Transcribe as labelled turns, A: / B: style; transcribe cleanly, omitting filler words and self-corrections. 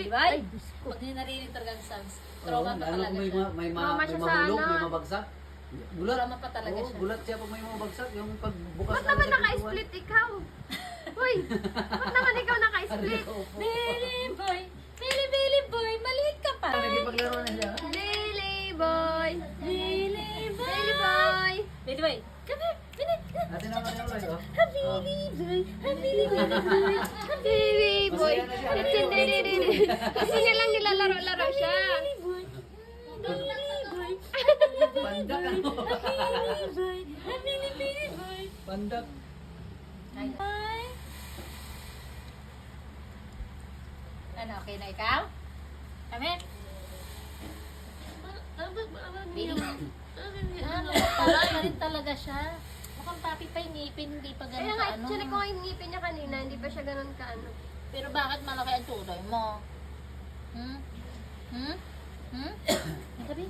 A: Bay?
B: Ay, Diyos ko.
A: Pag narinig talaga ang sounds.
C: Oo,
A: Trauma pa
C: lalo
A: talaga
C: kung may,
A: siya.
C: may,
B: Trauma siya sa
C: mahulog,
B: ano.
C: may mabagsak. Gulat.
A: Trauma pa talaga
C: Oo,
A: siya.
C: gulat siya pag may mabagsak. Yung pagbukas
B: Ba't naman naka-split ikaw? Uy, ba't naman ikaw naka-split?
A: Billy boy, Billy boy, maliit ka pa.
C: Nagipaglaro na siya.
B: Billy boy!
A: Billy boy.
B: Billy boy!
A: Billy boy, come here. Billy.
C: Natin naman yung live, oh.
A: Billy boy, Billy boy.
B: Billy boy!
C: Masaya na siya.
B: Titindidididi. Kasi niya lang nilalaro-laro siya.
A: Billy boy. Billy boy.
C: Pandak ano?
A: Billy boy. Billy boy.
C: Pandak.
A: Ay. Ano, okay na ikaw? Kami? Billy. Ano, parang na rin talaga siya. Mukhang papi pa yung ngipin, hindi pa
B: Kaya
A: ganun
B: nga,
A: ka ano.
B: actually ko nga yung ngipin niya kanina, hindi pa siya ganun ka ano.
A: Pero bakit malaki ang tuloy mo? Hmm? Hmm? Hmm? Sabi?